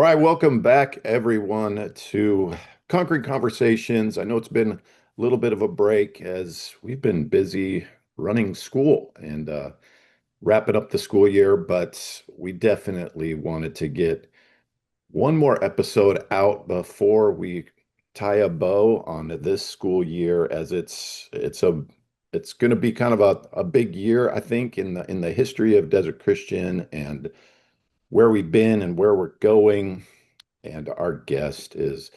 right, welcome back everyone to Conquering Conversations. I know it's been a little bit of a break as we've been busy running school and wrapping up the school year, but we definitely wanted to get one more episode out before we tie a bow on this school year as it's going to be kind of a big year, I think, in the history of Desert Christian and where we've been and where we're going. And our guest is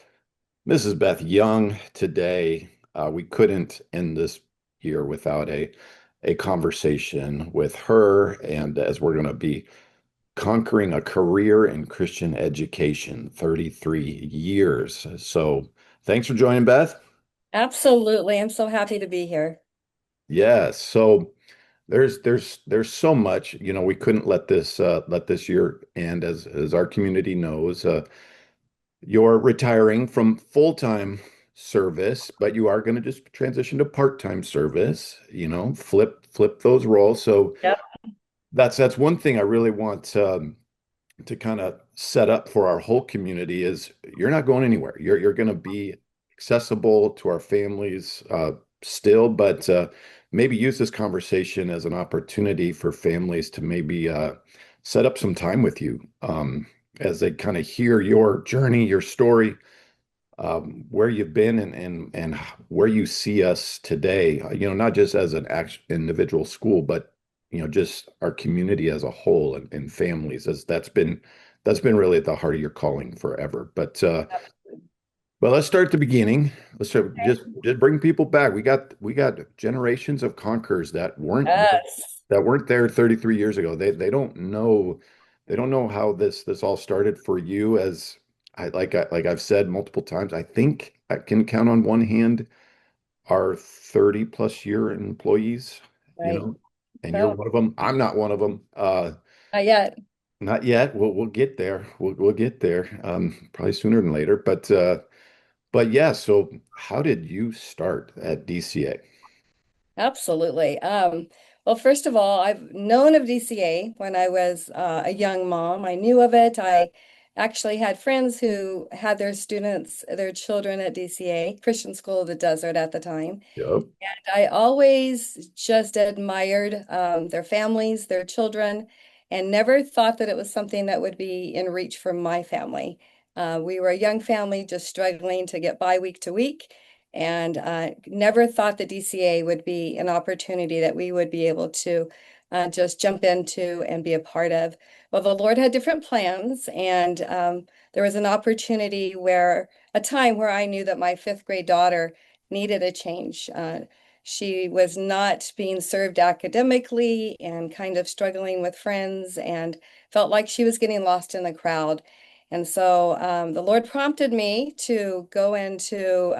Mrs. Beth Young today. We couldn't end this year without a conversation with her, and as we're going to be conquering a career in Christian education, 33 years. So thanks for joining, Beth. Absolutely. I'm so happy to be here. Yes. So there's so much, we couldn't let this year end as our community knows. You're retiring from full-time service, but you are going to just transition to part-time service, flip those roles. So Yep. that's one thing I really want to kind of set up for our whole community is you're not going anywhere. You're going to be accessible to our families still, but maybe use this conversation as an opportunity for families to maybe set up some time with you as they kind of hear your journey, your story, where you've been and where you see us today, not just as an individual school, but just our community as a whole and families, as that's been really at the heart of your calling forever. But let's start at the beginning. Let's start, just bring people back. We got generations of conquerors Yes. that weren't there 33 years ago. They don't know how this all started for you. As like I've said multiple times, I think I can count on one hand our 30 plus year employees, you Right. know, and you're So, one of them. I'm not one of them. not yet. Not yet. We'll get there. We'll get there. Probably sooner than later. But yeah, so how did you start at DCA? Absolutely. Well, first of all, I've known of DCA when I was a young mom. I knew of it. I actually had friends who had their students, their children at DCA, Christian School of the Desert at the time. Yep. I always just admired their families, their children, and never thought that it was something that would be in reach for my family. We were a young family just struggling to get by week to week, and never thought the DCA would be an opportunity that we would be able to just jump into and be a part of. Well, the Lord had different plans, and there was an opportunity where a time where I knew that my fifth grade daughter needed a change. She was not being served academically and kind of struggling with friends and felt like she was getting lost in the crowd. And so the Lord prompted me to go into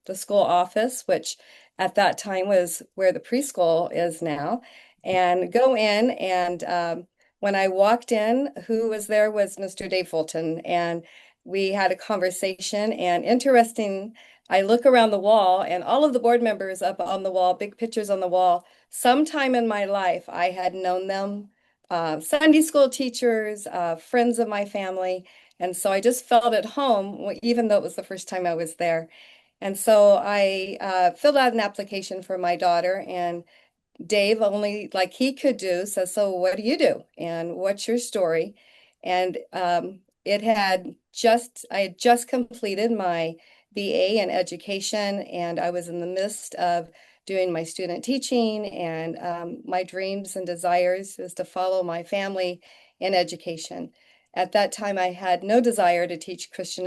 the school office, which at that time was where the preschool is now, and go in. And when I walked in, who was there was Mr. Dave Fulton. And we had a conversation. And interesting, I look around the wall and all of the board members up on the wall, big pictures on the wall. Sometime in my life, I had known them, Sunday school teachers, friends of my family. And so I just felt at home, even though it was the first time I was there. And so I filled out an application for my daughter, and Dave, only like he could do, says, "So what do you do? And what's your story?" And I had just completed my BA in education, and I was in the midst of doing my student teaching, and my dreams and desires is to follow my family in education. At that time, I had no desire to teach Christian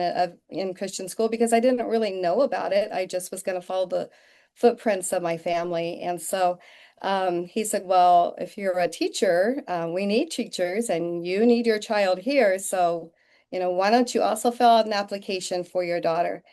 in Christian school because I didn't really know about it. I just was going to follow the footprints of my family. And so he said, "Well, if you're a teacher, we need teachers and you need your child here. So, why don't you also fill out an application for your daughter?"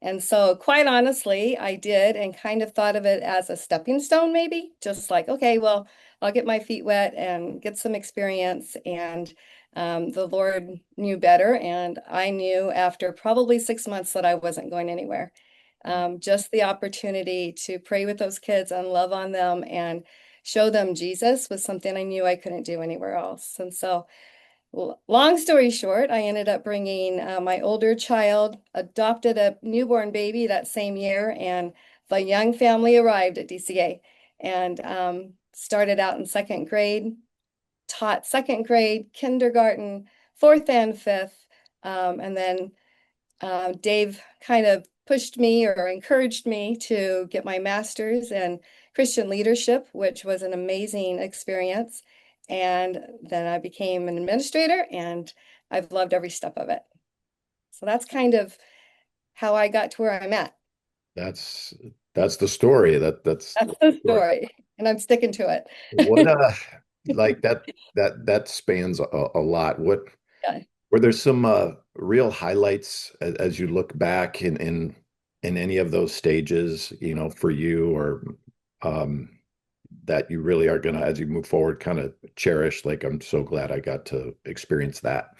And so, quite honestly, I did and kind of thought of it as a stepping stone, maybe just like, okay, well, I'll get my feet wet and get some experience. And the Lord knew better. And I knew after probably 6 months that I wasn't going anywhere. Just the opportunity to pray with those kids and love on them and show them Jesus was something I knew I couldn't do anywhere else. And so Long story short, I ended up bringing my older child, adopted a newborn baby that same year, and the young family arrived at DCA and started out in second grade, taught second grade, kindergarten, fourth and fifth. And then Dave kind of pushed me or encouraged me to get my master's in Christian leadership, which was an amazing experience. And then I became an administrator, and I've loved every step of it. So that's kind of how I got to where I'm at. That's that's the story. That's That's the the story. story, and I'm sticking to What it. like that spans a lot. What Yeah. were there some real highlights as you look back in any of those stages, for you or um that you really are gonna, as you move forward, kind of cherish, like, I'm so glad I got to experience that.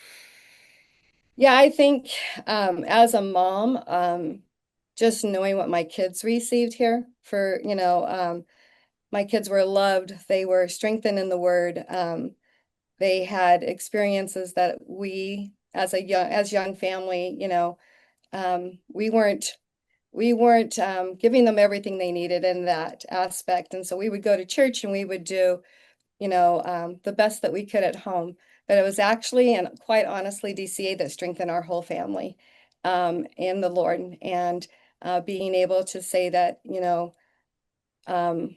Yeah, I think as a mom, just knowing what my kids received here for, my kids were loved. They were strengthened in the word. They had experiences that we, as young family, we weren't giving them everything they needed in that aspect. And so we would go to church and we would do, the best that we could at home. But it was actually, and quite honestly, DCA that strengthened our whole family in the Lord. And being able to say that, um,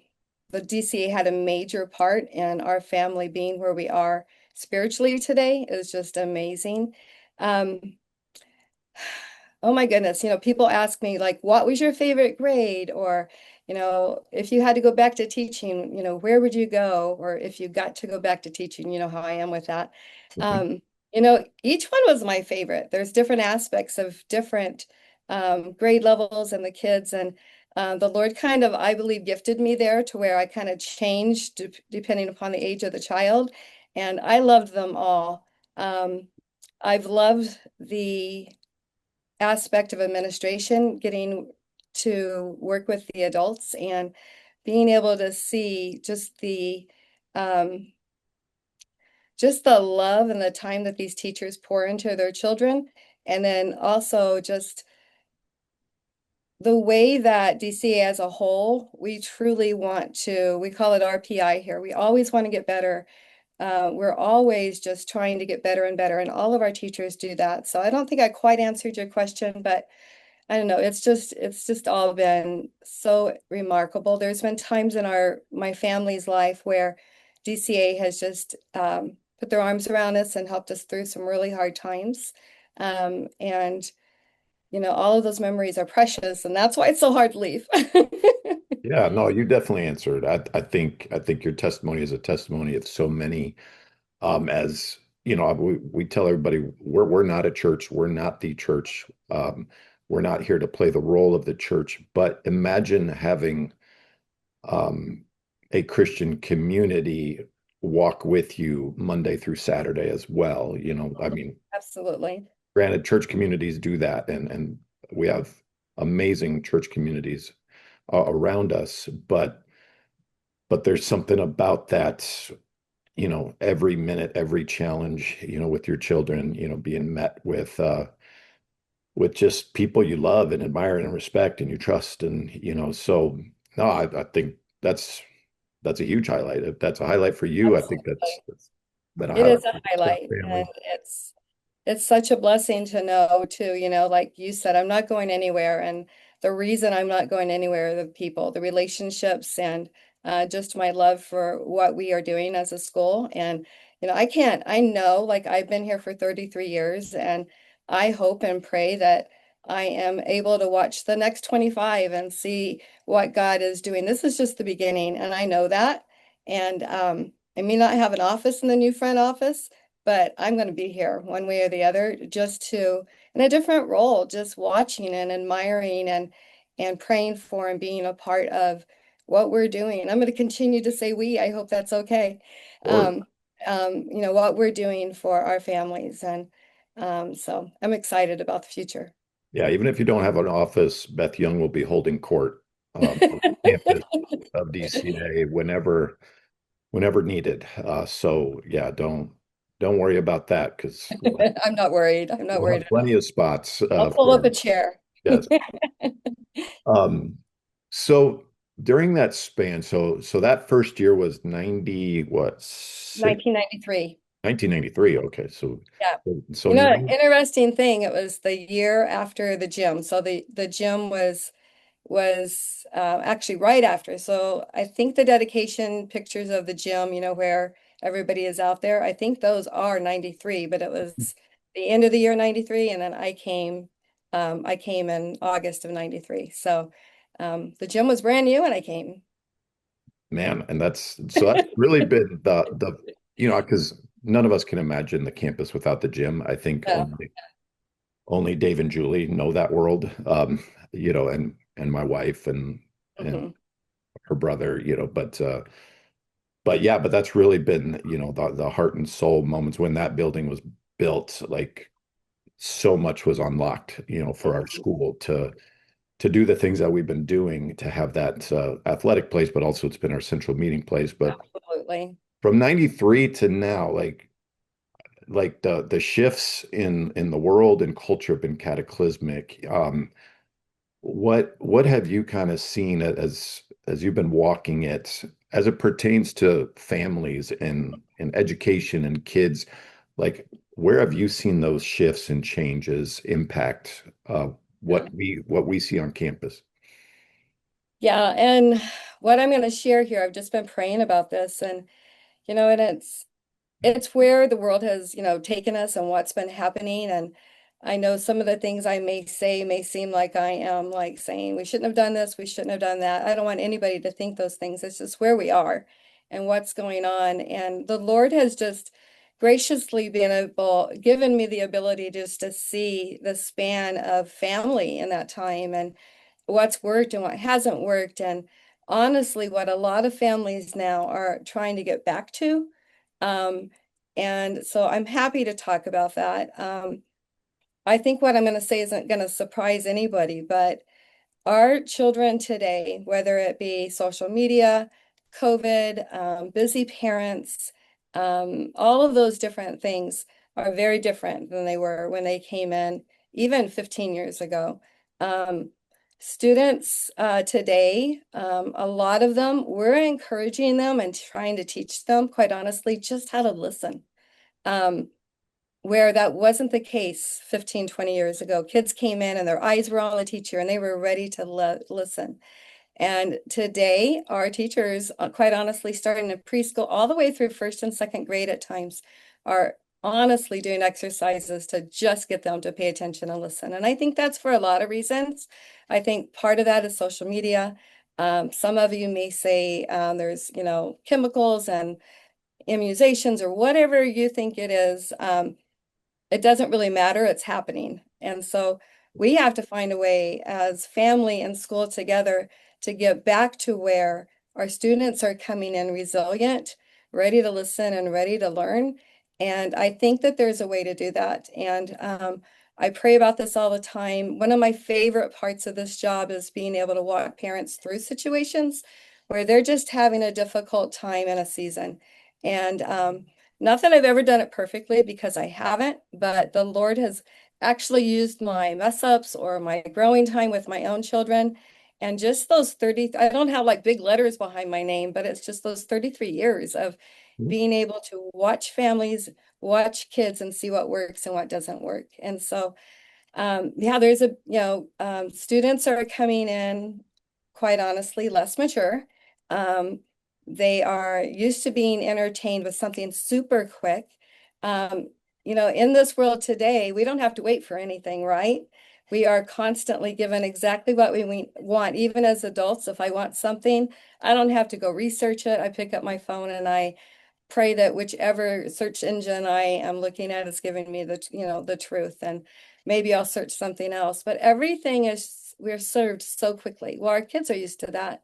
the DCA had a major part in our family being where we are spiritually today is just amazing. Um, oh my goodness, people ask me like, what was your favorite grade? Or, if you had to go back to teaching, where would you go? Or if you got to go back to teaching, you know how I am with that. Um, each one was my favorite. There's different aspects of different grade levels and the kids. And the Lord kind of, I believe, gifted me there to where I kind of changed depending upon the age of the child. And I loved them all. I've loved the aspect of administration, getting to work with the adults and being able to see um, just the love and the time that these teachers pour into their children. And then also just the way that DCA as a whole, we truly want to, we call it RPI here. We always want to get better. We're always just trying to get better and better, and all of our teachers do that. So I don't think I quite answered your question, but I don't know. It's just all been so remarkable. There's been times in my family's life where DCA has just put their arms around us and helped us through some really hard times. And all of those memories are precious, and that's why it's so hard to leave. Yeah, no, you definitely answered. I think your testimony is a testimony of so many. As we tell everybody, we're not a church, we're not the church. We're not here to play the role of the church, but imagine having um, a Christian community walk with you Monday through Saturday as well. I mean, Absolutely. granted, church communities do that, and we have amazing church communities around us, but there's something about that, every minute, every challenge, with your children, being met with just people you love and admire and respect and you trust. And, so no, I think that's a huge highlight. If that's a highlight for you, I think that's, Absolutely. that's been a It highlight is a for the highlight, and family. it's such a blessing to know too, like you said, I'm not going anywhere. And the reason I'm not going anywhere are the people, the relationships, and just my love for what we are doing as a school. And, I know, like, I've been here for 33 years, and I hope and pray that I am able to watch the next 25 and see what God is doing. This is just the beginning, and I know that. And I may not have an office in the new front office, but I'm going to be here one way or the other, just to, in a different role, just watching and admiring and praying for and being a part of what we're doing. I'm going to continue to say we. I hope that's okay. Or Um, what we're doing for our families, and so I'm excited about the future. yeah, even if you don't have an office, Beth Young will be holding court on campus of DCA whenever needed. So yeah, don't. don't worry about that because I'm not worried. I'm not we'll worried have at all. plenty of spots I'll pull for up a you. chair. Yes. Um, so during that span, so that first year was 90, what, 1993. 1993. Okay. Yeah. So You know, nine, interesting thing, it was the year after the gym. So the gym was actually right after. So I think the dedication pictures of the gym, where everybody is out there, I think those are 93, but it was the end of the year 93, and then I came in August of 93. So the gym was brand new when I came. man, and that's really been because none of us can imagine the campus without the gym. I think Yeah. only Dave and Julie know that world. And my wife and Mhm. her brother, but yeah, but that's really been, the heart and soul moments when that building was built, like so much was unlocked, for our Mhm. school to do the things that we've been doing, to have that athletic place, but also it's been our central meeting place. But Absolutely. from 93 to now, like the shifts in the world and culture have been cataclysmic. What have you kind of seen as you've been walking it as it pertains to families and education and kids? Like, where have you seen those shifts and changes impact Yeah. what we see on campus? Yeah, and what I'm going to share here, I've just been praying about this, and it's where the world has, taken us and what's been happening. And I know some of the things I may say may seem like I am like saying we shouldn't have done this, we shouldn't have done that. I don't want anybody to think those things. It's just where we are and what's going on. And the Lord has just graciously given me the ability just to see the span of family in that time and what's worked and what hasn't worked. And honestly, what a lot of families now are trying to get back to. Um, and so I'm happy to talk about that. I think what I'm going to say isn't going to surprise anybody, but our children today, whether it be social media, COVID, busy parents, all of those different things are very different than they were when they came in, even 15 years ago. Um, Students today, a lot of them, we're encouraging them and trying to teach them, quite honestly, just how to listen. Um, where that wasn't the case 15, 20 years ago. Kids came in and their eyes were on the teacher and they were ready to listen. And today, our teachers, quite honestly, starting in preschool all the way through first and second grade at times, are honestly doing exercises to just get them to pay attention and listen. And I think that's for a lot of reasons. I think part of that is social media. Some of you may say there's, chemicals and immunizations or whatever you think it is. It doesn't really matter, it's happening. And so we have to find a way as family and school together to get back to where our students are coming in resilient, ready to listen and ready to learn. And I think that there's a way to do that. And I pray about this all the time. One of my favorite parts of this job is being able to walk parents through situations where they're just having a difficult time in a season. And not that I've ever done it perfectly because I haven't, but the Lord has actually used my mess ups or my growing time with my own children. And just those 30, I don't have like big letters behind my name, but it's just those 33 years of being able to watch families, watch kids, and see what works and what doesn't work. And so yeah, there's students are coming in, quite honestly, less mature. Um, they are used to being entertained with something super quick. In this world today, we don't have to wait for anything, right? We are constantly given exactly what we want. Even as adults, if I want something, I don't have to go research it. I pick up my phone and I pray that whichever search engine I am looking at is giving me the truth, and maybe I'll search something else. But we're served so quickly. Well, our kids are used to that.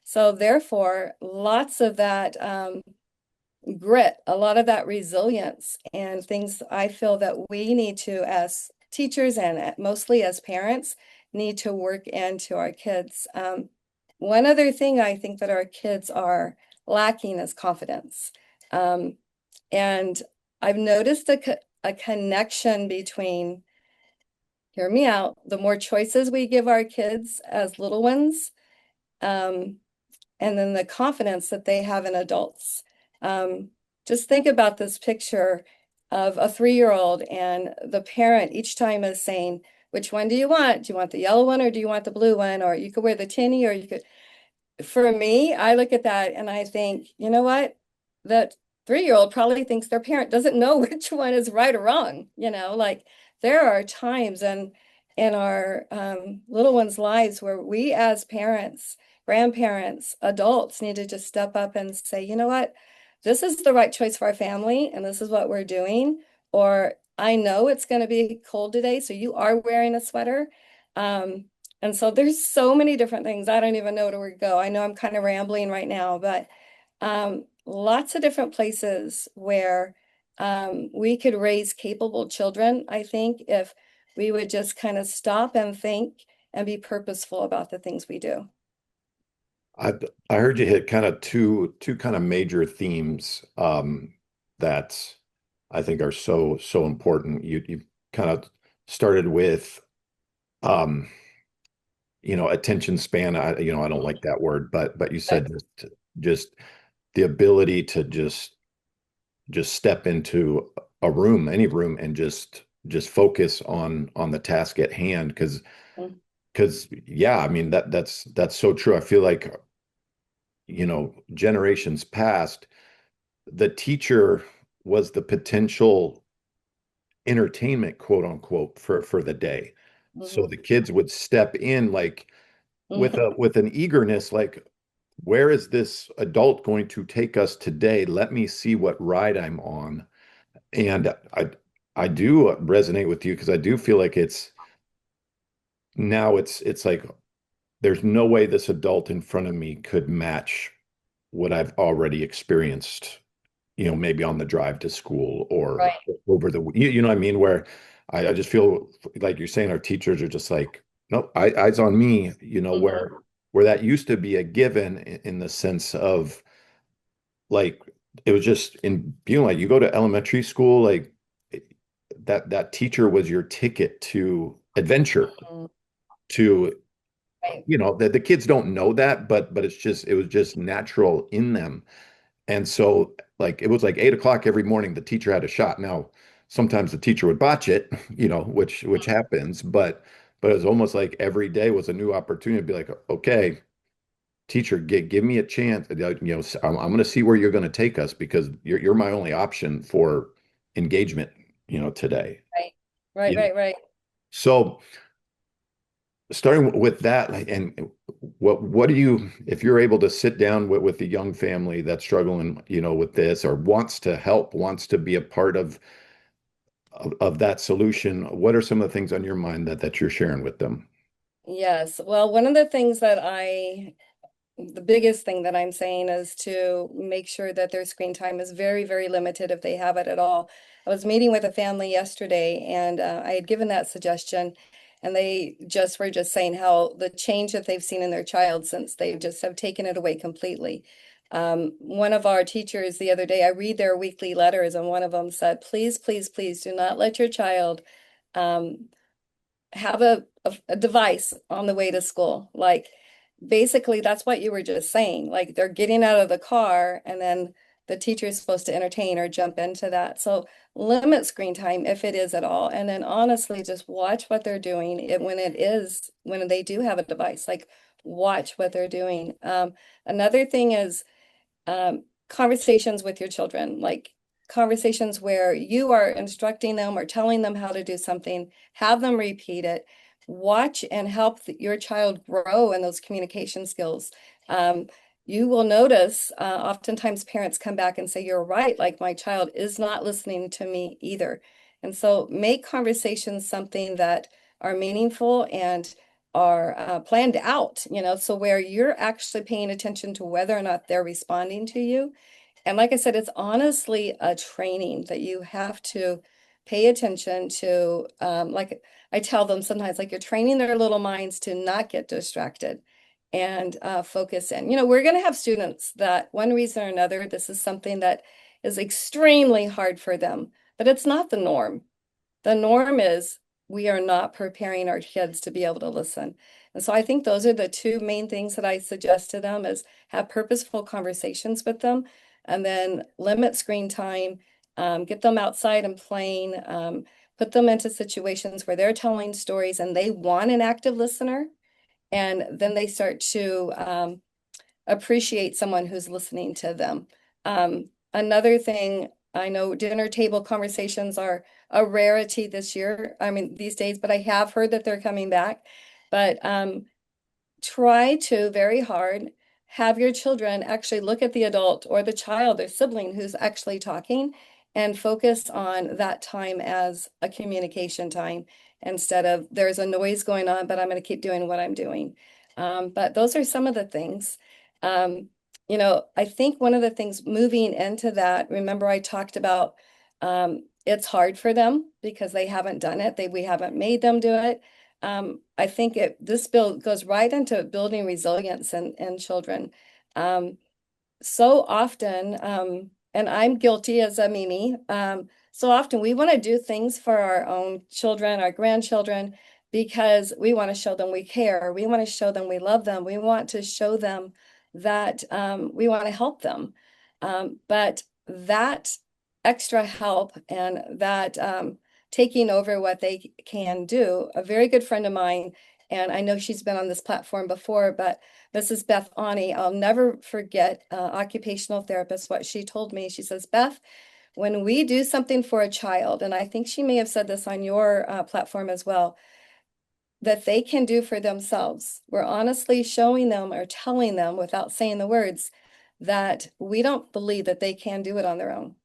So therefore, lots of that grit, a lot of that resilience and things I feel that we need to, as teachers and mostly as parents, need to work into our kids. One other thing I think that our kids are lacking is confidence. Um, and I've noticed a connection between, hear me out, the more choices we give our kids as little ones, um, and then the confidence that they have in adults. Um, just think about this picture of a 3-year-old and the parent each time is saying, which one do you want? Do you want the yellow one or do you want the blue one? Or you could wear the tinny or you could, for me, I look at that and I think, you know what? That 3-year-old probably thinks their parent doesn't know which one is right or wrong. Like there are times in our little ones' lives where we as parents, grandparents, adults need to just step up and say, you know what? This is the right choice for our family and this is what we're doing. Or I know it's going to be cold today, so you are wearing a sweater. Um, and so there's so many different things. I don't even know where to go. I know I'm kind of rambling right now, but lots of different places where we could raise capable children, I think, if we would just kind of stop and think and be purposeful about the things we do. I I heard you hit kind of two kind of major themes that I think are so important. You kind of started with um, attention span. I don't like that word, but you Okay. said just the ability to just step into a room, any room, and just focus on the task at hand. Because yeah, I mean that's so true. I feel like generations past, the teacher was the potential entertainment, quote unquote, for the day. So Mm-hmm. the kids would step in like with Mm-hmm. an eagerness, like, where is this adult going to take us today? Let me see what ride I'm on. And I do resonate with you because I do feel like it's like there's no way this adult in front of me could match what I've already experienced, maybe on the drive to school or Right. over you know what I mean? Where I just feel like you're saying our teachers are just like, nope, eyes on me, Mm-hmm. where that used to be a given in the sense of like, it was just in, like you go to elementary school, like that teacher was your ticket to adventure, Mm-hmm. to, Right. the kids don't know that, but it was just natural in them. And so, like, it was like 8 o'clock every morning, the teacher had a shot. Now, sometimes the teacher would botch it, which happens, but it was almost like every day was a new opportunity to be like, okay, teacher, give me a chance. I'm going to see where you're going to take us because you're my only option for engagement, today. Right. Right. You know? Right. Right. So, starting with that, like, and what do you, if you're able to sit down with a young family that's struggling, with this or wants to help, wants to be a part of that solution, what are some of the things on your mind that you're sharing with them? Yes. Well, one of the things that the biggest thing that I'm saying is to make sure that their screen time is very, very limited if they have it at all. I was meeting with a family yesterday and I had given that suggestion and they just were just saying how the change that they've seen in their child since they just have taken it away completely. One of our teachers the other day, I read their weekly letters and one of them said, please, please, please do not let your child um, have a device on the way to school. Like basically that's what you were just saying. Like they're getting out of the car and then the teacher is supposed to entertain or jump into that. So limit screen time if it is at all. And then honestly, just watch what they're doing when they do have a device, like watch what they're doing. Another thing is conversations with your children, like conversations where you are instructing them or telling them how to do something, have them repeat it, watch and help your child grow in those communication skills. Um, you will notice oftentimes parents come back and say, you're right, like my child is not listening to me either. And so make conversations something that are meaningful and are planned out, so where you're actually paying attention to whether or not they're responding to you. And like I said, it's honestly a training that you have to pay attention to. Like I tell them sometimes, like you're training their little minds to not get distracted and focus in. We're going to have students that one reason or another, this is something that is extremely hard for them, but it's not the norm. The norm is we are not preparing our kids to be able to listen. And so I think those are the two main things that I suggest to them is have purposeful conversations with them and then limit screen time, get them outside and playing, put them into situations where they're telling stories and they want an active listener. And then they start to appreciate someone who's listening to them. Another thing, I know dinner table conversations are a rarity this year. I mean, these days, but I have heard that they're coming back. But try to very hard have your children actually look at the adult or the child or sibling who's actually talking and focus on that time as a communication time instead of there's a noise going on, but I'm going to keep doing what I'm doing. But those are some of the things. Um, I think one of the things moving into that, remember I talked about it's hard for them because they haven't done it. We haven't made them do it. I think this bill goes right into building resilience in children. Um, so often, and I'm guilty as a Mimi, so often we want to do things for our own children, our grandchildren, because we want to show them we care. We want to show them we love them. We want to show them that we want to help them. But that extra help and that taking over what they can do, a very good friend of mine, and I know she's been on this platform before, but this is Beth Ani. I'll never forget, occupational therapist, what she told me. She says, Beth, when we do something for a child, and I think she may have said this on your platform as well, that they can do for themselves, we're honestly showing them or telling them without saying the words that we don't believe that they can do it on their own.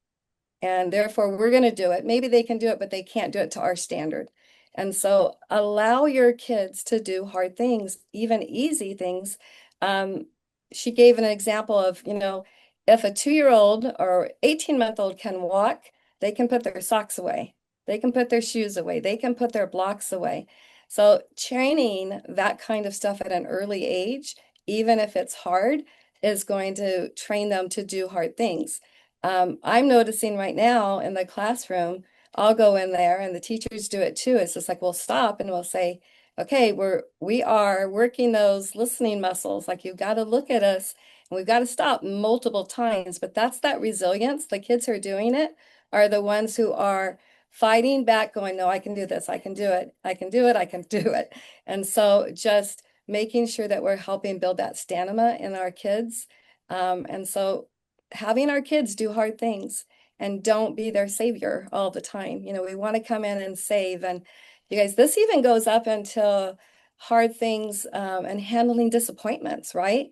And therefore, we're going to do it. Maybe they can do it, but they can't do it to our standard. And so allow your kids to do hard things, even easy things. Um, she gave an example of, if a 2-year-old or 18-month-old can walk, they can put their socks away. They can put their shoes away. They can put their blocks away. So training that kind of stuff at an early age, even if it's hard, is going to train them to do hard things. I'm noticing right now in the classroom, I'll go in there and the teachers do it too. It's just like we'll stop and we'll say, okay, we are working those listening muscles. Like you've got to look at us and we've got to stop multiple times. But that's that resilience. The kids who are doing it are the ones who are fighting back, going, no, I can do this, I can do it, I can do it, I can do it. And so just making sure that we're helping build that stamina in our kids. And so having our kids do hard things and don't be their savior all the time. We want to come in and save. And you guys, this even goes up into hard things and handling disappointments, right?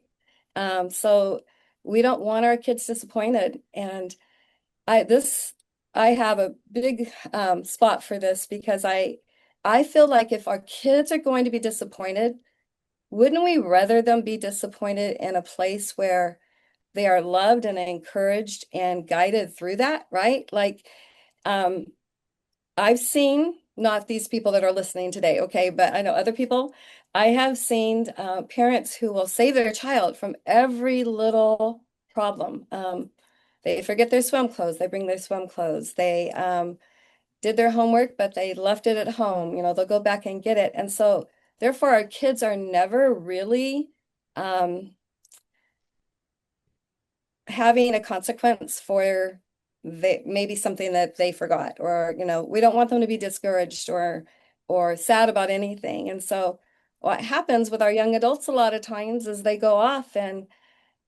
So we don't want our kids disappointed. And I this I have a big spot for this because I feel like if our kids are going to be disappointed, wouldn't we rather them be disappointed in a place where they are loved and encouraged and guided through that, right? Like, um, I've seen, not these people that are listening today, okay, but I know other people. I have seen parents who will save their child from every little problem. They forget their swim clothes, they bring their swim clothes. They did their homework, but they left it at home. They'll go back and get it. And so, therefore, our kids are never really um, having a consequence for maybe something that they forgot, or we don't want them to be discouraged or sad about anything. And so what happens with our young adults a lot of times is they go off, and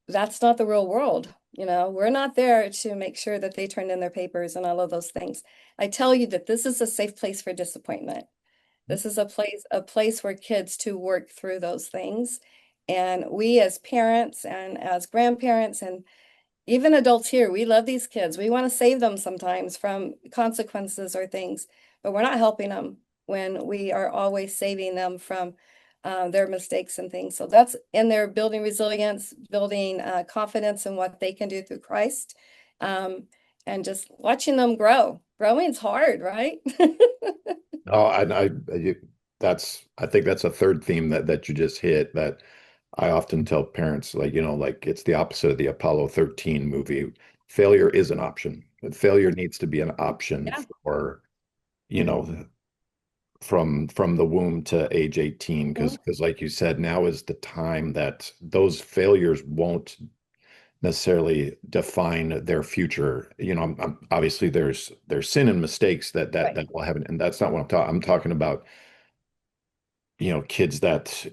that's not the real world. We're not there to make sure that they turn in their papers and all of those things. I tell you that this is a safe place for disappointment. This is a place where kids to work through those things. And we as parents and as grandparents and even adults here, we love these kids. We want to save them sometimes from consequences or things, but we're not helping them when we are always saving them from their mistakes and things. So that's in there, building resilience, building confidence in what they can do through Christ, um, and just watching them grow. Growing's hard, right? Oh, I think that's a third theme that you just hit that I often tell parents, like, like it's the opposite of the Apollo 13 movie. failure is an option. Failure needs to be an option Yeah. for, you know, from the womb to age 18, Mhm. because like you said, now is the time that those failures won't necessarily define their future. Obviously there's sin and mistakes Right. that will happen, and that's not what I'm talking about. Kids that,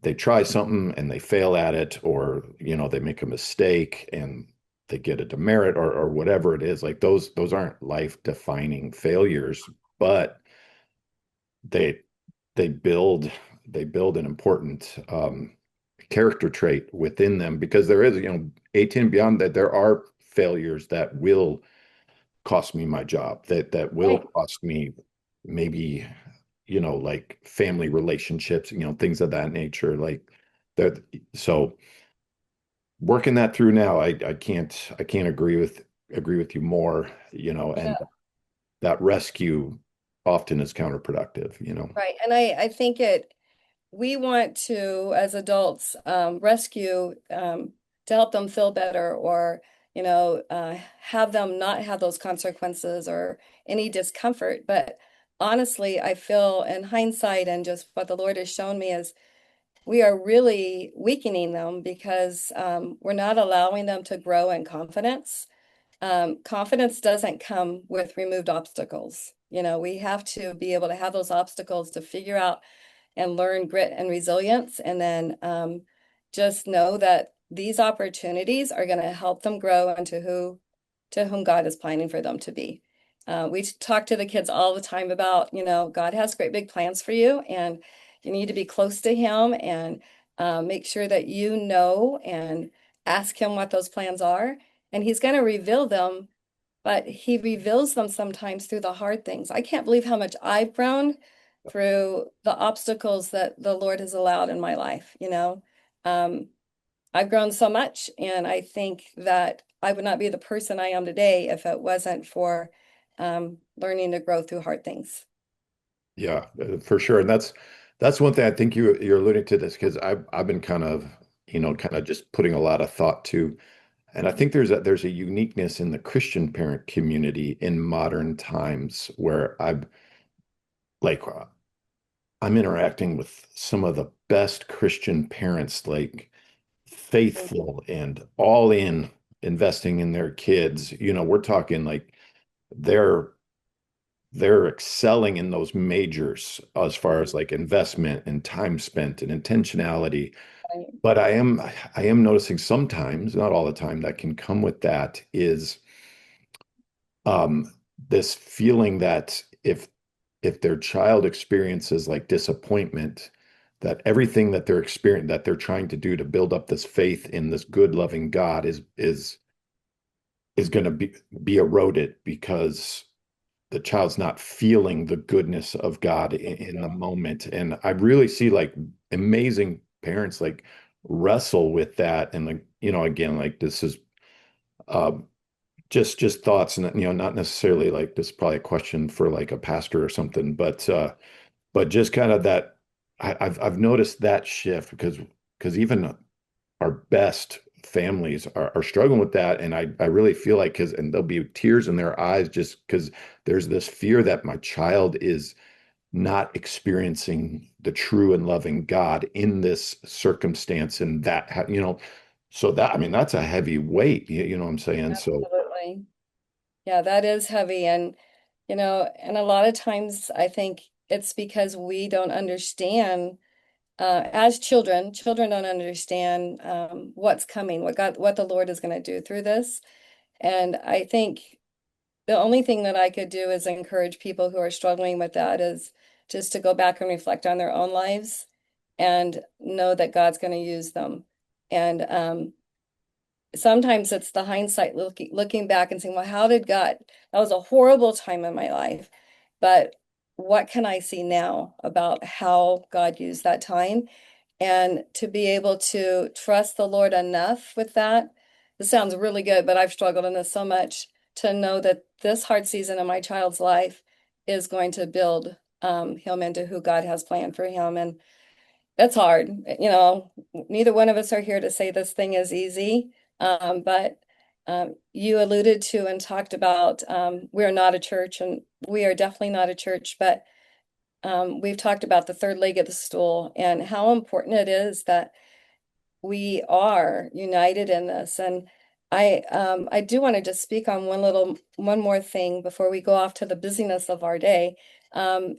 they try something and they fail at it, or they make a mistake and they get a demerit, or whatever it is. Like those aren't life-defining failures, but they they build they build an important character trait within them, because there is, 18 and beyond, that there are failures that will cost me my job, that will Right. cost me maybe, like family relationships, things of that nature. Like that. So working that through now, I can't agree with you more, and Yeah. that rescue often is counterproductive. Right. And I think we want to, as adults, rescue to help them feel better, or, have them not have those consequences or any discomfort. But honestly, I feel in hindsight and just what the Lord has shown me is we are really weakening them because we're not allowing them to grow in confidence. Confidence doesn't come with removed obstacles. We have to be able to have those obstacles to figure out and learn grit and resilience. And then just know that these opportunities are going to help them grow into to whom God is planning for them to be. We talk to the kids all the time about, God has great big plans for you, and you need to be close to Him and make sure that you know and ask Him what those plans are. And He's going to reveal them, but He reveals them sometimes through the hard things. I can't believe how much I've grown through the obstacles that the Lord has allowed in my life. Um, I've grown so much, and I think that I would not be the person I am today if it wasn't for learning to grow through hard things. Yeah, for sure. And that's one thing I think you're alluding to this, because I've been kind of just putting a lot of thought to, and I think there's a uniqueness in the Christian parent community in modern times, where I'm interacting with some of the best Christian parents, like faithful and all in, investing in their kids. We're talking like they're they're excelling in those majors as far as like investment and time spent and intentionality. Right. But I am noticing sometimes, not all the time, that can come with that is um, this feeling that if their child experiences like disappointment, that everything that they're trying to do to build up this faith in this good, loving God is going to be eroded, because the child's not feeling the goodness of God in the moment. And I really see like amazing parents like wrestle with that. And like, again, like this is um, just thoughts, and not necessarily like this is probably a question for like a pastor or something, but just kind of that I've noticed that shift, because even our best families are struggling with that. And I really feel like, and there'll be tears in their eyes, just because there's this fear that my child is not experiencing the true and loving God in this circumstance. And so that, I mean, that's a heavy weight, you know what I'm saying? So Absolutely. Yeah, that is heavy. And a lot of times I think it's because we don't understand, as children don't understand what's coming, what the Lord is going to do through this. And I think the only thing that I could do is encourage people who are struggling with that is just to go back and reflect on their own lives and know that God's going to use them. And sometimes it's the hindsight looking back and saying, well, how did God, that was a horrible time in my life, but what can I see now about how God used that time? And to be able to trust the Lord enough with that. This sounds really good, but I've struggled in this so much to know that this hard season in my child's life is going to build him into who God has planned for him. And that's hard. Neither one of us are here to say this thing is easy. But You alluded to and talked about we are not a church, and we are definitely not a church, but we've talked about the third leg of the stool and how important it is that we are united in this. And I do want to just speak on one more thing before we go off to the busyness of our day,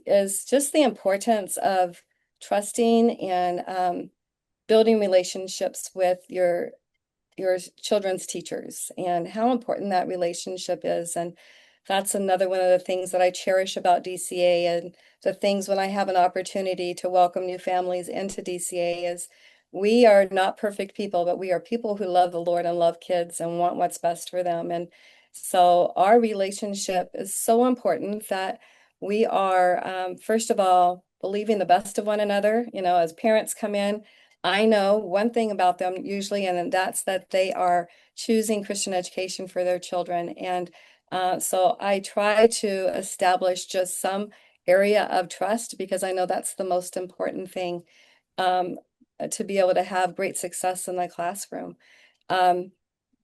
is just the importance of trusting and building relationships with your children's teachers and how important that relationship is. And that's another one of the things that I cherish about DCA, and the things when I have an opportunity to welcome new families into DCA is we are not perfect people, but we are people who love the Lord and love kids and want what's best for them. And so our relationship is so important that we are, first of all, believing the best of one another. You know, as parents come in, I know one thing about them usually, and that's that they are choosing Christian education for their children. And so I try to establish just some area of trust because I know that's the most important thing, um, to be able to have great success in the classroom. Um,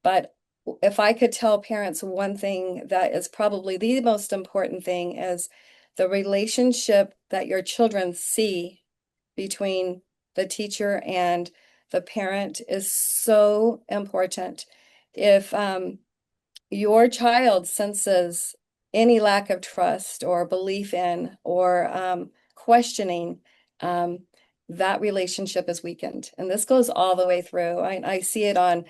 but if I could tell parents one thing that is probably the most important thing is the relationship that your children see between the teacher and the parent is so important. If your child senses any lack of trust or belief in or questioning, um, that relationship is weakened. And this goes all the way through. I see it on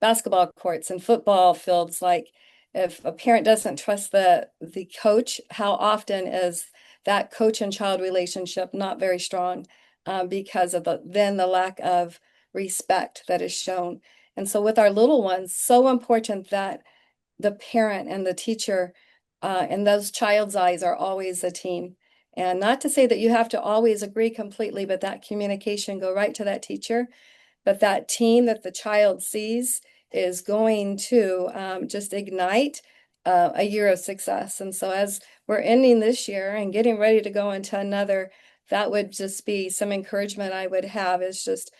basketball courts and football fields. Like if a parent doesn't trust the coach, how often is that coach and child relationship not very strong, because of the lack of respect that is shown. And so with our little ones, so important that the parent and the teacher, and those child's eyes are always a team. And not to say that you have to always agree completely, but that communication go right to that teacher. But that team that the child sees is going to just ignite a year of success. And so as we're ending this year and getting ready to go into another, that would just be some encouragement I would have is just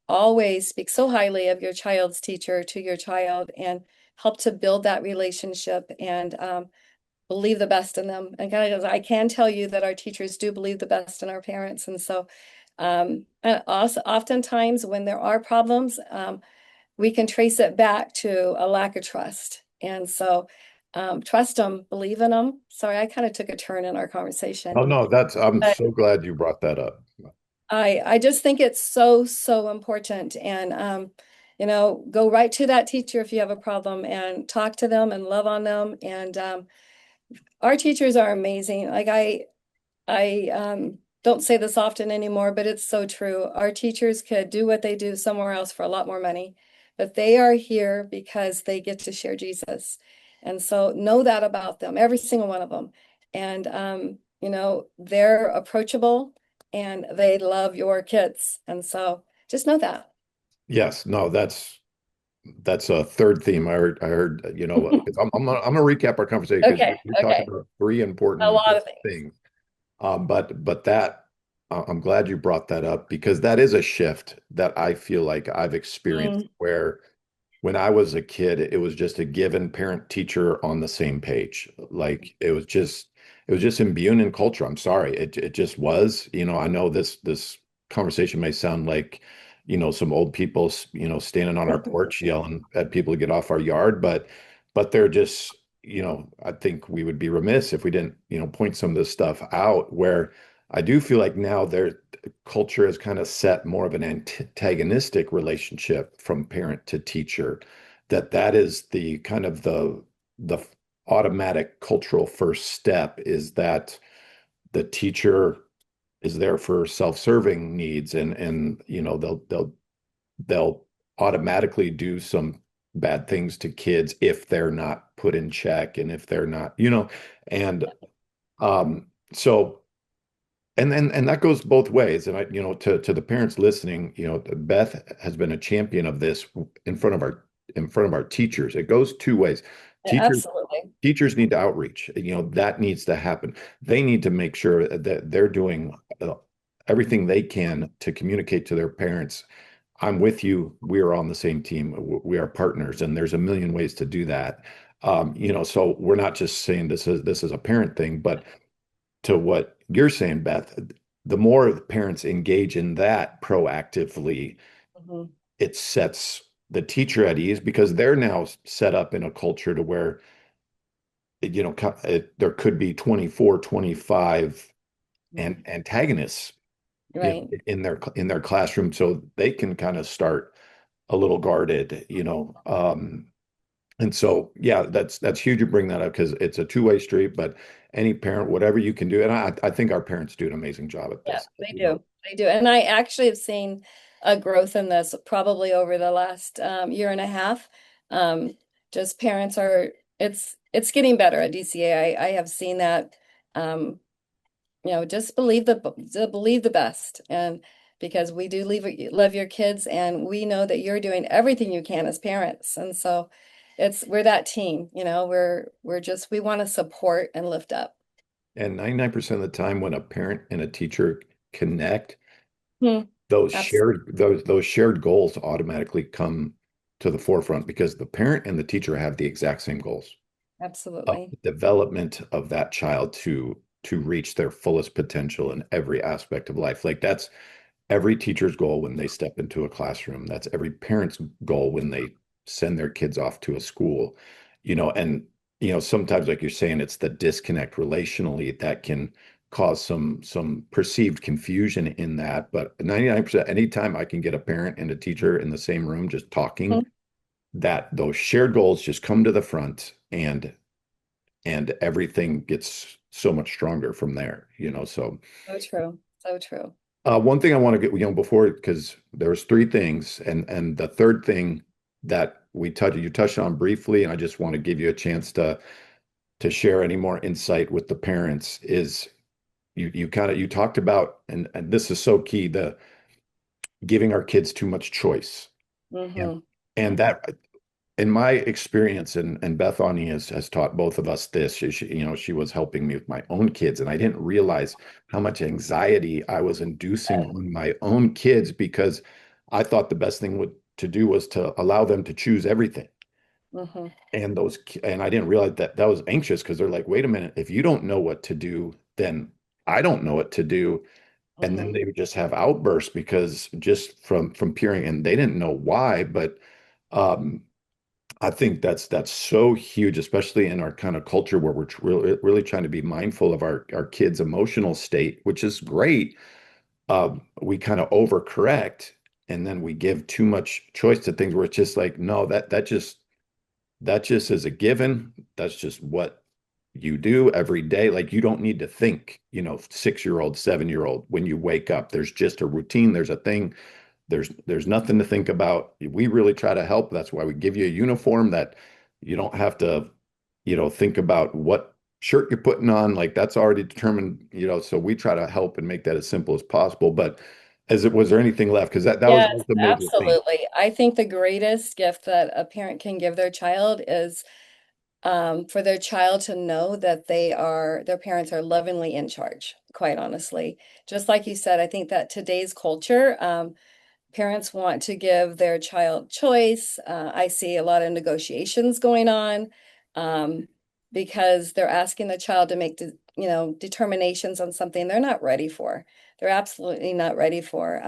always speak so highly of your child's teacher to your child and help to build that relationship and believe the best in them. And guys, I can tell you that our teachers do believe the best in our parents. And so and also oftentimes when there are problems, we can trace it back to a lack of trust. And so trust them, believe in them. Sorry, I kind of took a turn in our Oh conversation. no, I'm But so glad you brought that up. I just think it's so, so important. And go right to that teacher if you have a problem and talk to them and love on them. And our teachers are amazing. Like I don't say this often anymore, but it's so true. Our teachers could do what they do somewhere else for a lot more money, but they are here because they get to share Jesus. And so know that about them, every single one of them. And they're approachable and they love your kids. And so just know that. Yes, no, that's a third theme. I'm gonna recap our conversation because Okay, we talked okay. about three A important lot of things. things. But that I'm glad you brought that up because that is a shift that I feel like I've experienced Mm. where when I was a kid, it was just a given parent teacher on the same page. Like it was just imbued in culture. I'm sorry. It just was. I know this conversation may sound like, some old people, standing on our porch yelling at people to get off our yard, but they're just, I think we would be remiss if we didn't, point some of this stuff out where I do feel like now their culture has kind of set more of an antagonistic relationship from parent to teacher, that is the kind of the automatic cultural first step is that the teacher is there for self-serving needs and they'll automatically do some bad things to kids if they're not put in check and if they're not, and so and that goes both ways. And to the parents listening, Beth has been a champion of this in front of our teachers. It goes two ways. Teachers Absolutely. teachers need to outreach. That needs to happen. They need to make sure that they're doing everything they can to communicate to their parents I'm with you. We are on the same team. We are partners, and there's a million ways to do that. So we're not just saying this is a parent thing, but to what you're saying, Beth, the more the parents engage in that proactively, Mhm. it sets the teacher at ease because they're now set up in a culture to where, there could be 24, 25 and Mhm. antagonists, Right. in their classroom, so they can kind of start a little guarded. And so, yeah, that's huge you bring that up because it's a two-way street, but any parent, whatever you can do, and I think our parents do an amazing job at Yeah, this. they do. They do. And I actually have seen a growth in this probably over the last year and a half. Um, just parents are it's getting better at DCA. I have seen that just believe the best. And because we do love your kids and we know that you're doing everything you can as parents. And so we're that team, we want to support and lift up. And 99% of the time when a parent and a teacher connect, Hmm. those shared goals automatically come to the forefront because the parent and the teacher have the exact same goals of Absolutely. the development of that child to reach their fullest potential in every aspect of life. Like that's every teacher's goal when they step into a classroom. That's every parent's goal when they send their kids off to a school. And sometimes, like you're saying, it's the disconnect relationally that can cause some perceived confusion in that. But 99%, anytime I can get a parent and a teacher in the same room just talking, that those shared goals just come to the front and everything gets so much stronger from there. So So true. So true. one thing I want to get, before, because there was three things, and the third thing that you touched on briefly, and I just want to give you a chance to share any more insight with the parents, is you talked about, and this is so key, the giving our kids too much choice. And Hmm. and that in my experience, and Beth Ani has taught both of us this. She was helping me with my own kids, and I didn't realize how much anxiety I was inducing on my own kids because I thought the best thing to do was to allow them to choose everything. Hmm. And I didn't realize that was anxious because they're like, wait a minute, if you don't know what to do, then I don't know what to do. And then Hmm. they would just have outbursts because just from peering, and they didn't know why, but um, I think that's so huge, especially in our kind of culture where we're really trying to be mindful of our kids' emotional state, which is great. We kind of overcorrect, and then we give too much choice to things where it's just like, no, that just is a given. That's just what you do every day. Like you don't need to think, 6-year-old, 7-year-old, when you wake up. There's just a routine. There's a thing. There's nothing to think about. We really try to help. That's why we give you a uniform that you don't have to, think about what shirt you're putting on. Like that's already determined, so we try to help and make that as simple as possible. But was there anything left? Because that was Yes, the major thing. absolutely. I think the greatest gift that a parent can give their child is for their child to know that their parents are lovingly in charge, quite honestly. Just like you said, I think that today's culture, parents want to give their child choice. I see a lot of negotiations going on um, because they're asking the child to make, determinations on something they're not ready for. They're absolutely not ready for.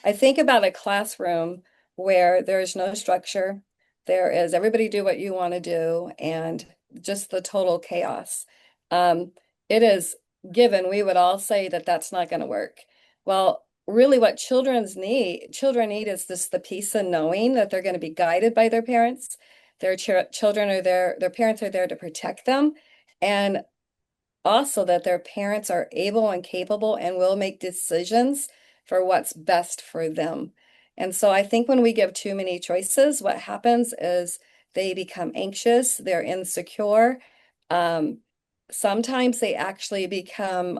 I think about a classroom where there's no structure. There is everybody do what you want to do, and just the total chaos. Um, it is given, we would all say that that's not going to work. Well, really what children need is just the peace of knowing that they're going to be guided by their parents. Children are there, their parents are there to protect them, and also that their parents are able and capable and will make decisions for what's best for them. And so I think when we give too many choices, what happens is they become anxious, they're insecure. Um, Sometimes they actually become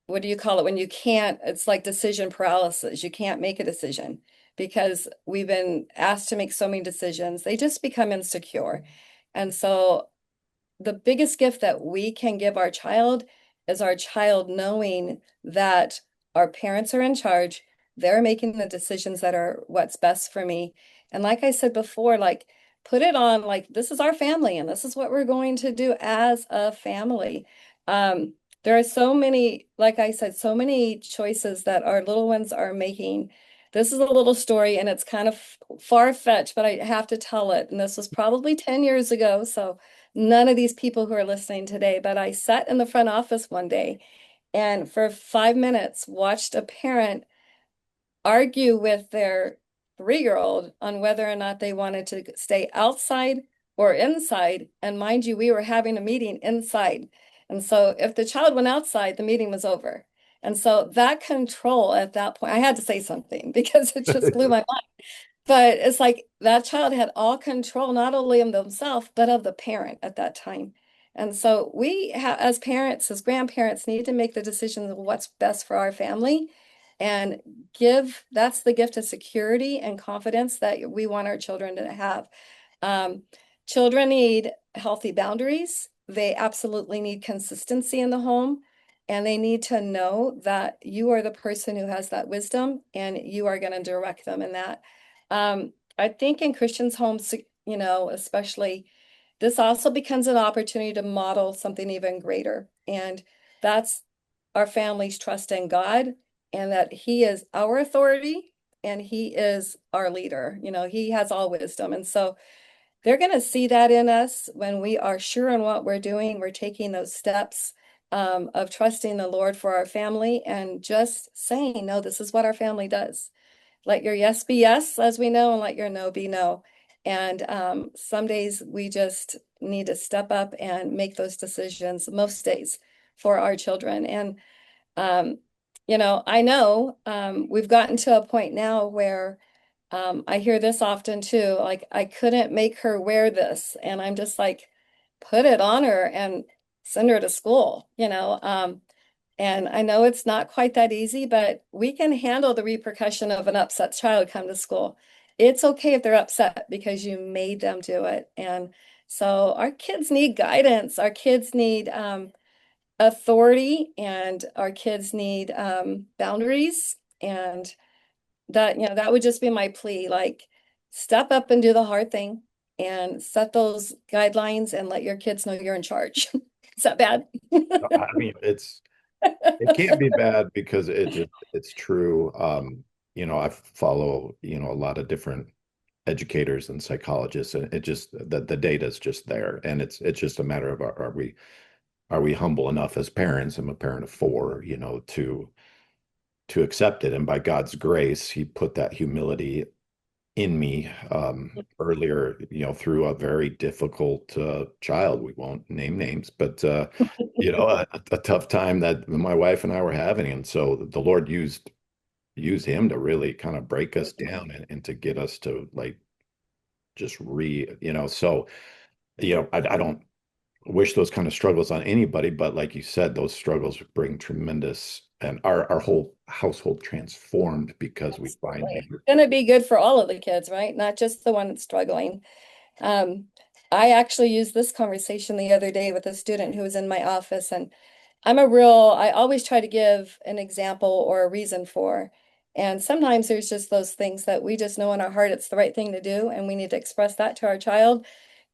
what do you call it when you can't, it's like decision paralysis. You can't make a decision because we've been asked to make so many decisions. They just become insecure. And so the biggest gift that we can give our child is our child knowing that our parents are in charge. they're making the decisions that are what's best for me. And like I said before, like put it on like this is our family and this is what we're going to do as a family. There are so many, like I said, so many choices that our little ones are making. This is a little story and it's kind of far-fetched, but I have to tell it. And this was probably 10 years ago. So none of these people who are listening today, but I sat in the front office one day and for 5 minutes watched a parent argue with their 3-year-old on whether or not they wanted to stay outside or inside. And mind you, we were having a meeting inside. And so if the child went outside, the meeting was over. And so that control at that point, I had to say something because it just blew my mind. But it's like that child had all control, not only of themselves, but of the parent at that time. And so we have, as parents, as grandparents, need to make the decision of what's best for our family and give, that's the gift of security and confidence that we want our children to have. Um, Children need healthy boundaries. They absolutely need consistency in the home. And they need to know that you are the person who has that wisdom and you are going to direct them in that. I think in Christians' homes, especially, this also becomes an opportunity to model something even greater. And that's our family's trust in God and that He is our authority and He is our leader. He has all wisdom. And so they're going to see that in us when we are sure in what we're doing. We're taking those steps of trusting the Lord for our family and just saying, no, this is what our family does. Let your yes be yes, as we know, and let your no be no. And some days we just need to step up and make those decisions, most days, for our children. And, um, I know we've gotten to a point now where I hear this often too, like, I couldn't make her wear this. And I'm just like, put it on her and send her to school. And I know it's not quite that easy, but we can handle the repercussion of an upset child come to school. It's okay if they're upset because you made them do it. And so our kids need guidance. Our kids need authority, and our kids need boundaries. And that would just be my plea. Like, step up and do the hard thing and set those guidelines and let your kids know you're in charge. Is that bad? I mean, it can't be bad because it's true. I follow, a lot of different educators and psychologists, and it just the data is just there. And it's just a matter of are we humble enough as parents? I'm a parent of four, to accept it. And by God's grace, He put that humility in me earlier, through a very difficult child. We won't name names, but a tough time that my wife and I were having. And so the Lord used him to really kind of break us down and to get us to like just so I don't wish those kind of struggles on anybody, but like you said, those struggles bring tremendous, and our whole household transformed because we finally. Absolutely. It's going to be good for all of the kids, right? Not just the one that's struggling. Um, I actually used this conversation the other day with a student who was in my office, and I always try to give an example or a reason for. And sometimes there's just those things that we just know in our heart it's the right thing to do, and we need to express that to our child.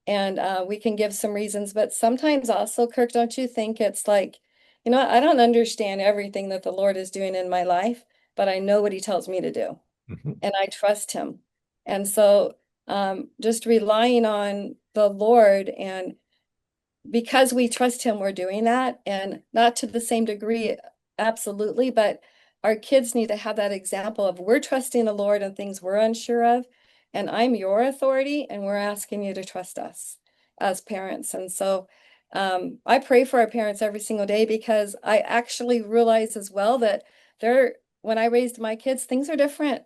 And we can give some reasons, but sometimes also, Kirk, don't you think it's like, I don't understand everything that the Lord is doing in my life, but I know what He tells me to do, Mhm. and I trust Him. And so just relying on the Lord, and because we trust Him, we're doing that, and not to the same degree, absolutely, but our kids need to have that example of we're trusting the Lord in things we're unsure of, and I'm your authority, and we're asking you to trust us as parents. And so I pray for our parents every single day because I actually realize as well that when I raised my kids, things are different.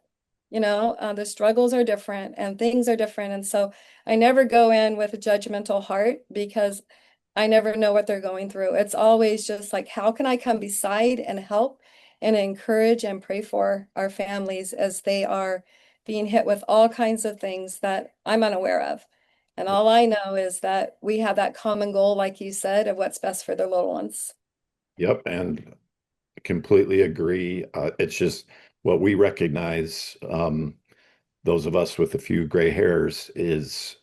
The struggles are different and things are different. And so I never go in with a judgmental heart because I never know what they're going through. It's always just like, how can I come beside and help and encourage and pray for our families as they are being hit with all kinds of things that I'm unaware of. And all I know is that we have that common goal, like you said, of what's best for the little ones. Yep, and completely agree. It's just what we recognize, those of us with a few gray hairs, is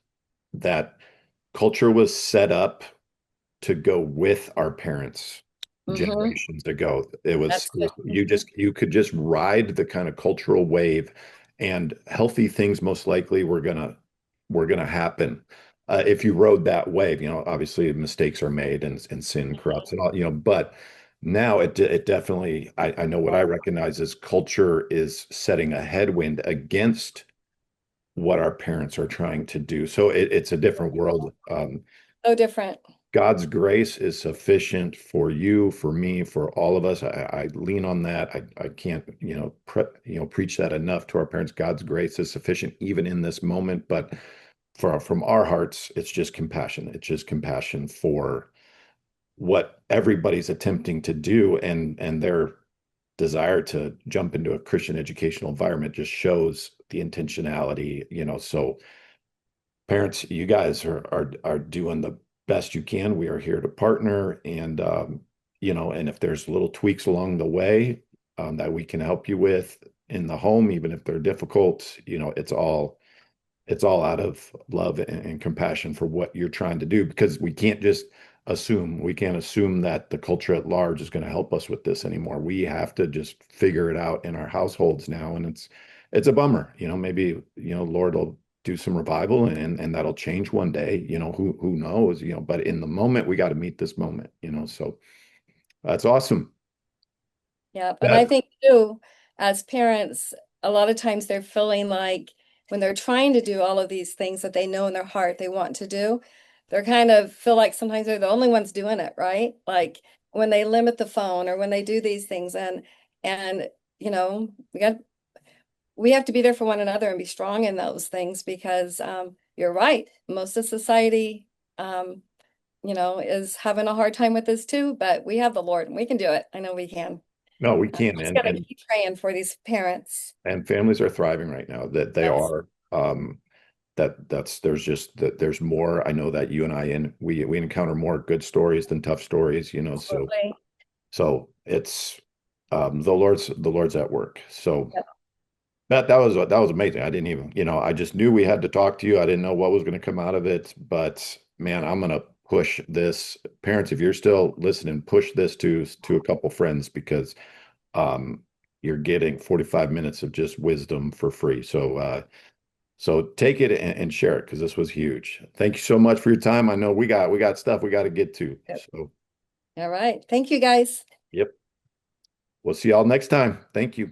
that culture was set up to go with our parents Hmm. generations ago. It was, That's good. you could just ride the kind of cultural wave, and healthy things most likely were gonna happen. If you rode that wave, obviously mistakes are made, and sin corrupts and all, but now it definitely, I know what I recognize is culture is setting a headwind against what our parents are trying to do. So it's a different world. So different. God's grace is sufficient for you, for me, for all of us. I lean on that. I can't, preach that enough to our parents. God's grace is sufficient even in this moment. But from our hearts, it's just compassion. It's just compassion for what everybody's attempting to do, and their desire to jump into a Christian educational environment just shows the intentionality. So parents, you guys are doing the best you can. We are here to partner, and if there's little tweaks along the way, that we can help you with in the home, even if they're difficult, it's all out of love and compassion for what you're trying to do, because we can't assume that the culture at large is going to help us with this anymore. We have to just figure it out in our households now, and it's a bummer. Maybe Lord will do some revival, and that'll change one day. Who knows? But in the moment, we got to meet this moment. So that's awesome. Yep. And I Beth, think too, as parents, a lot of times they're feeling like when they're trying to do all of these things that they know in their heart they want to do, they're kind of feel like sometimes they're the only ones doing it, right? Like when they limit the phone or when they do these things and you know, we have to be there for one another and be strong in those things because you're right. Most of society is having a hard time with this too, but we have the Lord and we can do it. I know we can. no, we can, Just and gotta and keep praying for these parents. and families are thriving right now. That they Yes, are. There's just that there's more. I know that you and I, and we encounter more good stories than tough stories. So absolutely. it's, the Lord's at work. So Yep. that was amazing. I didn't even, I just knew we had to talk to you. I didn't know what was going to come out of it, but man, I'm going to push this. Parents, if you're still listening, push this to a couple friends, because um you're getting 45 minutes of just wisdom for free. So take it and share it, because this was huge. Thank you so much for your time. I know we got stuff we got to get to. Yep. So, All right. Thank you guys. yep. We'll see y'all next time. Thank you.